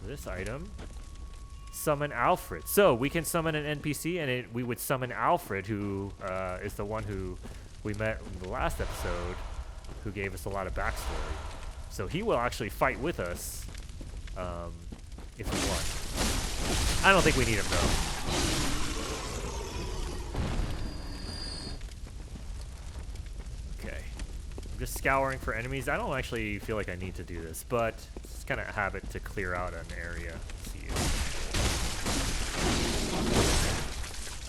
This item. Summon Alfred. So we can summon an NPC, and we would summon Alfred, who is the one who we met in the last episode, who gave us a lot of backstory. So he will actually fight with us if we want. I don't think we need him, though. Okay. I'm just scouring for enemies. I don't actually feel like I need to do this, but it's kind of a habit to clear out an area. See you.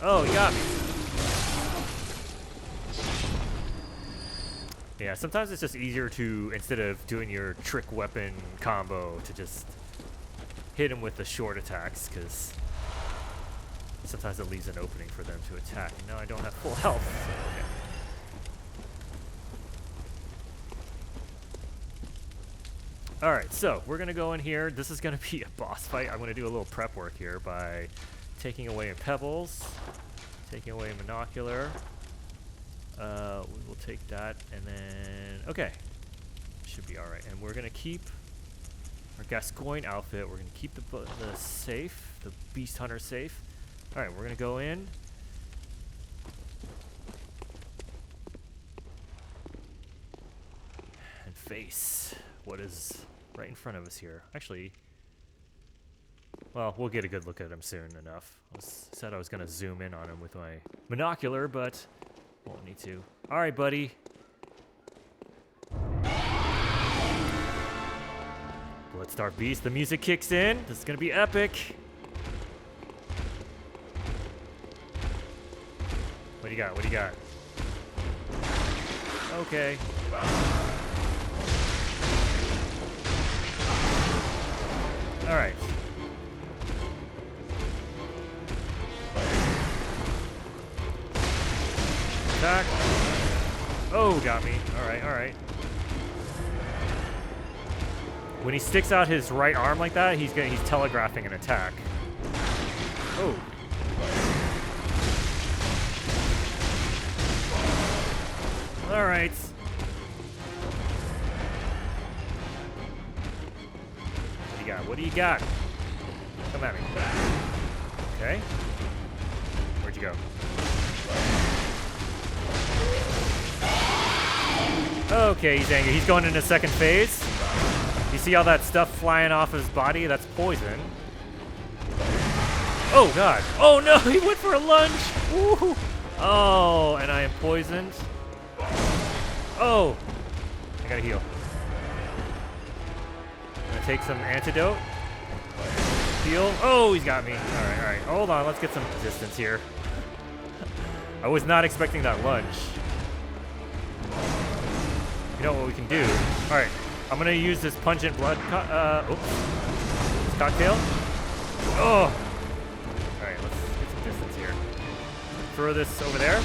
Oh, he got me. Yeah, sometimes it's just easier to, instead of doing your trick weapon combo, to just hit him with the short attacks, because sometimes it leaves an opening for them to attack. No, I don't have full health. So, alright, so we're going to go in here. This is going to be a boss fight. I'm going to do a little prep work here by taking away pebbles, taking away monocular. We will take that, and then, okay, should be all right. And we're gonna keep our Gascoigne outfit. We're gonna keep the safe, the Beast Hunter safe. All right, we're gonna go in. And face what is right in front of us here. Actually, well, we'll get a good look at him soon enough. I said I was gonna zoom in on him with my monocular, but won't need to. All right, buddy. Bloodstar Beast. The music kicks in. This is gonna be epic. What do you got? What do you got? Okay. All right. Attack. Oh, got me. All right, all right. When he sticks out his right arm like that, he's telegraphing an attack. Oh. All right. What do you got? What do you got? Come at me. Okay. Where'd you go? Okay, he's angry. He's going into second phase. You see all that stuff flying off his body? That's poison. Oh, God. Oh, no. He went for a lunge. Ooh. Oh, and I am poisoned. Oh. I gotta heal. I'm gonna take some antidote. Heal. Oh, he's got me. All right, all right. Hold on. Let's get some distance here. I was not expecting that lunge. You know what we can do? All right. I'm gonna use this pungent blood. This cocktail. Oh. All right. Let's get some distance here. Throw this over there.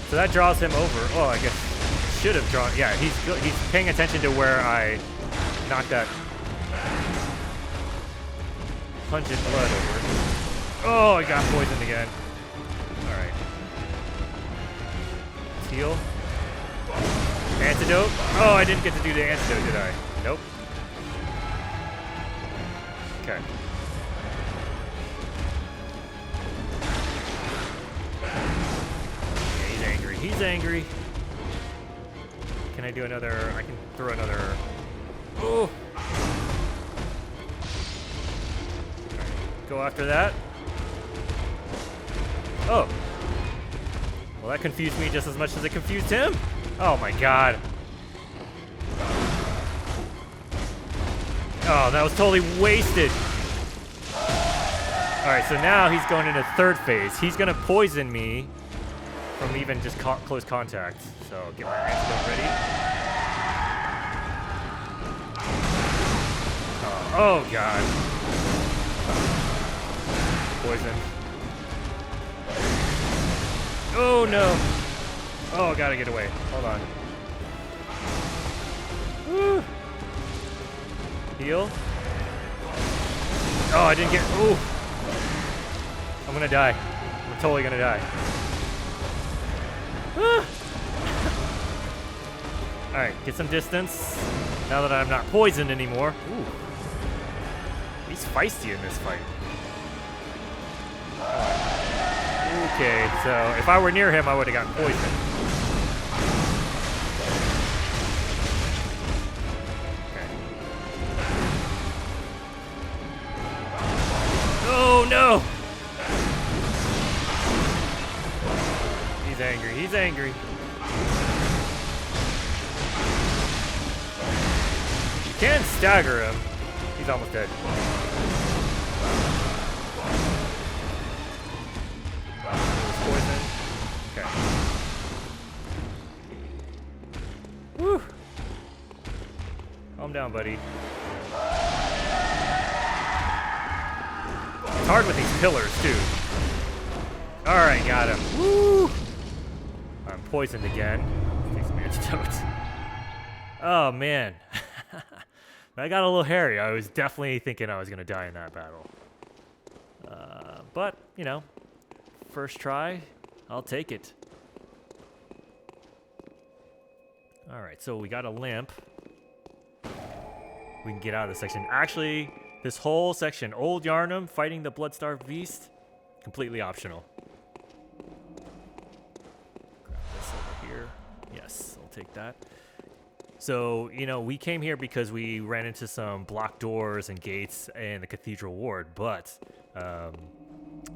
So that draws him over. Oh, I guess should have drawn. Yeah, he's paying attention to where I knocked that pungent blood over. Oh, I got poisoned again. All right. Let's heal. Antidote. Oh, I didn't get to do the antidote, did I? Nope. Okay. Yeah, he's angry. He's angry. can I do another? I can throw another. Oh! Go after that. Oh. Well, that confused me just as much as it confused him. Oh my god. Oh, that was totally wasted. Alright, so now he's going into third phase. He's going to poison me from even just close contact. So get my antidote ready. Oh god. Poison. Oh no. Oh, gotta get away. Hold on. Woo. Heal. Oh, I didn't get. Ooh. I'm gonna die. I'm totally gonna die. Alright, get some distance. Now that I'm not poisoned anymore. Ooh. He's feisty in this fight. Okay, so if I were near him, I would have gotten poisoned. Okay. Oh no! He's angry. He's angry. You can stagger him. He's almost dead. Poison. Okay. Woo! Calm down, buddy. It's hard with these pillars, too. Alright, got him. Woo! I'm poisoned again. Take some antidote. Oh, man. I got a little hairy. I was definitely thinking I was going to die in that battle. But, you know, first try, I'll take it. Alright, so we got a lamp. We can get out of this section. Actually, this whole section, Old Yharnam fighting the blood-starved beast, completely optional. Grab this over here. Yes, I'll take that. So, you know, we came here because we ran into some blocked doors and gates in the Cathedral Ward, but,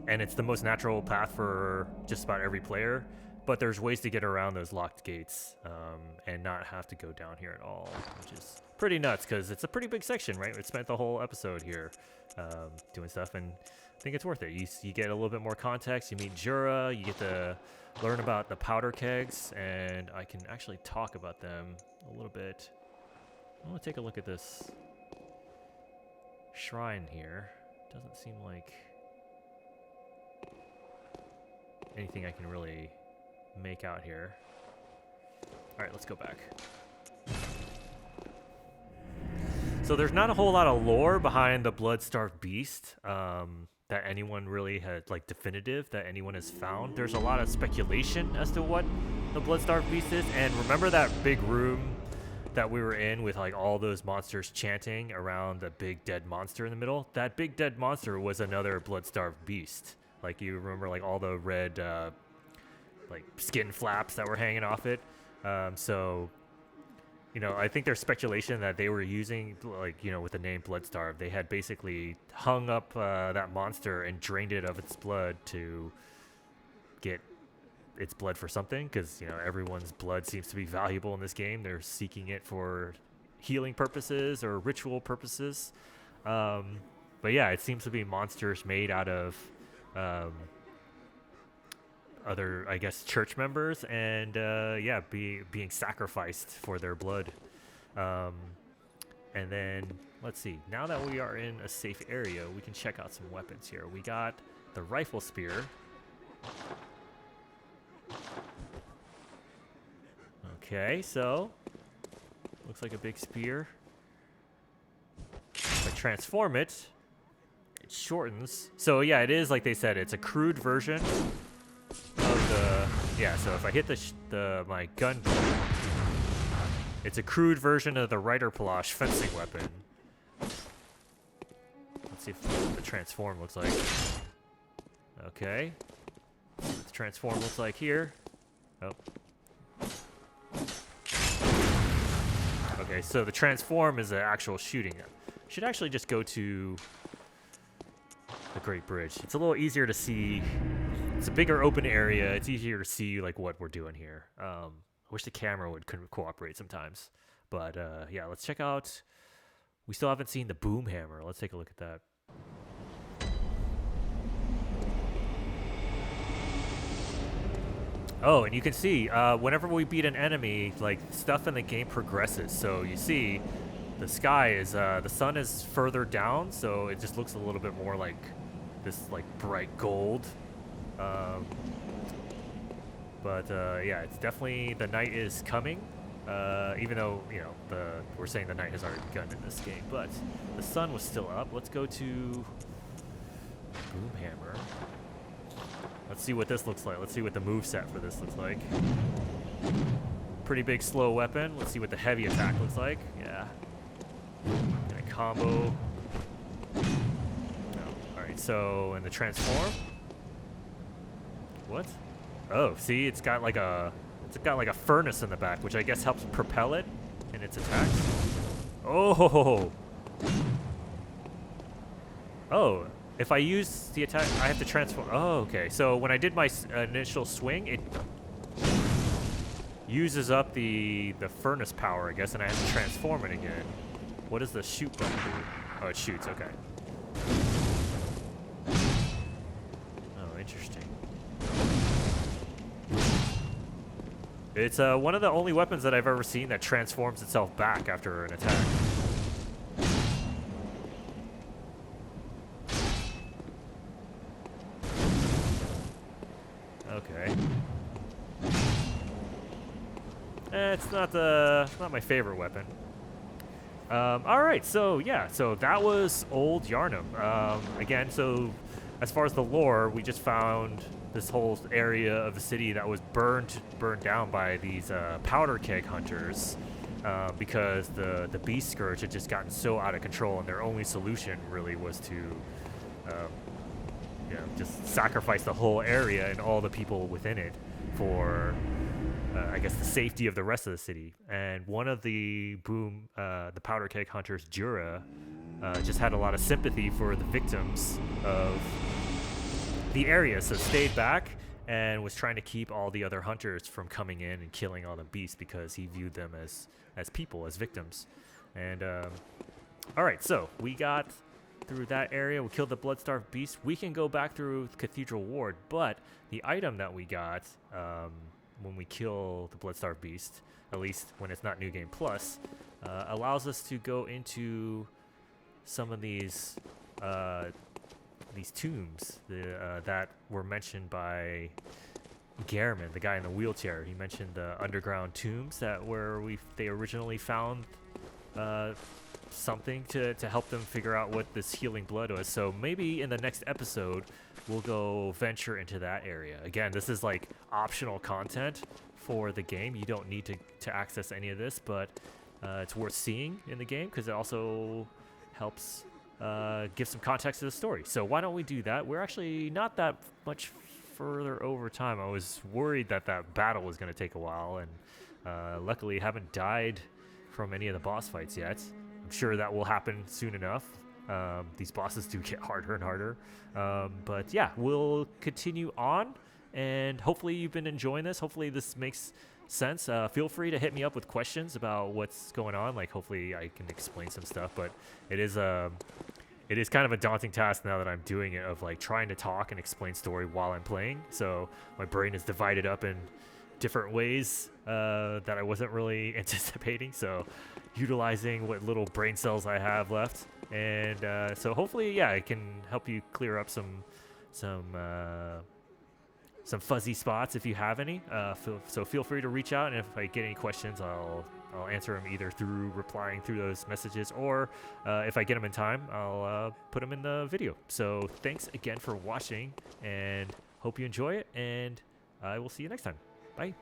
and it's the most natural path for just about every player, but there's ways to get around those locked gates, and not have to go down here at all, which is pretty nuts, because it's a pretty big section, right? We spent the whole episode here, doing stuff, and I think it's worth it. You get a little bit more context, you meet Djura, you get to learn about the powder kegs, and I can actually talk about them a little bit. I want to take a look at this shrine here. Doesn't seem like anything I can really make out here. Alright, let's go back. So there's not a whole lot of lore behind the blood-starved beast that anyone really had, like, definitive, that anyone has found. There's a lot of speculation as to what the blood-starved beast is, and remember that big room that we were in with, like, all those monsters chanting around the big dead monster in the middle? That big dead monster was another blood-starved beast. Like, you remember, like, all the red, like, skin flaps that were hanging off it? So, you know, I think there's speculation that they were using, like, you know, with the name Bloodstarved, they had basically hung up that monster and drained it of its blood to get its blood for something, because, you know, everyone's blood seems to be valuable in this game. They're seeking it for healing purposes or ritual purposes. But yeah, it seems to be monsters made out of other, I guess, church members, and yeah, being sacrificed for their blood. And then, let's see, now that we are in a safe area, we can check out some weapons here. We got the rifle spear. Okay, so, looks like a big spear. If I transform it, it shortens. So yeah, it is, like they said, it's a crude version of the, yeah, so if I hit my gun, it's a crude version of the Rider Palash fencing weapon. Let's see if the transform looks like. Okay. What the transform looks like here. Oh. Okay, so the transform is the actual shooting. Should actually just go to the Great Bridge. It's a little easier to see. It's a bigger open area. It's easier to see like what we're doing here. I wish the camera would cooperate sometimes. But yeah, let's check out. We still haven't seen the boom hammer. Let's take a look at that. Oh, and you can see whenever we beat an enemy, like stuff in the game progresses. So you see, the sky is the sun is further down, so it just looks a little bit more like this like bright gold. But yeah, it's definitely the night is coming. Even though we're saying the night has already begun in this game, but the sun was still up. Let's go to boom hammer. Let's see what this looks like. Let's see what the moveset for this looks like. Pretty big slow weapon. Let's see what the heavy attack looks like. Yeah. And a combo. No. Alright, so in the transform. What? Oh, see, it's got like a furnace in the back, which I guess helps propel it in its attacks. Oh. Oh. If I use the attack, I have to transform. Oh, okay. So when I did my initial swing, it uses up the furnace power, I guess, and I have to transform it again. What does the shoot button do? Oh, it shoots. Okay. Oh, interesting. It's one of the only weapons that I've ever seen that transforms itself back after an attack. Okay. It's not my favorite weapon. All right, so yeah, so that was old Yharnam. Again, so as far as the lore, we just found this whole area of the city that was burned down by these powder keg hunters because the beast scourge had just gotten so out of control, and their only solution really was to just sacrifice the whole area and all the people within it for, I guess, the safety of the rest of the city. And one of the powder keg hunters, Djura, just had a lot of sympathy for the victims of the area, so stayed back and was trying to keep all the other hunters from coming in and killing all the beasts because he viewed them as people, as victims. And all right, so we got through that area. We killed the blood-starved beast. We can go back through Cathedral Ward, but the item that we got when we kill the blood-starved beast, at least when it's not New Game Plus, allows us to go into some of these tombs that were mentioned by Garman, the guy in the wheelchair. He mentioned the underground tombs where they originally found something to help them figure out what this healing blood was. So maybe in the next episode we'll go venture into that area. Again, this is like optional content for the game. You don't need to access any of this, but it's worth seeing in the game because it also helps give some context to the story. So why don't we do that? We're actually not that much further over time. I was worried that battle was going to take a while, and luckily haven't died from any of the boss fights yet. I'm sure that will happen soon enough. These bosses do get harder and harder. But yeah, we'll continue on, and hopefully you've been enjoying this. Hopefully this makes sense. Feel free to hit me up with questions about what's going on. Like, hopefully I can explain some stuff, but it is kind of a daunting task now that I'm doing it, of like trying to talk and explain story while I'm playing. So my brain is divided up in different ways that I wasn't really anticipating. So utilizing what little brain cells I have left, and so hopefully, yeah, I can help you clear up some fuzzy spots if you have any. So feel free to reach out, and if I get any questions, I'll answer them either through replying through those messages, or if I get them in time, I'll put them in the video. So thanks again for watching, and hope you enjoy it, and I will see you next time. Bye.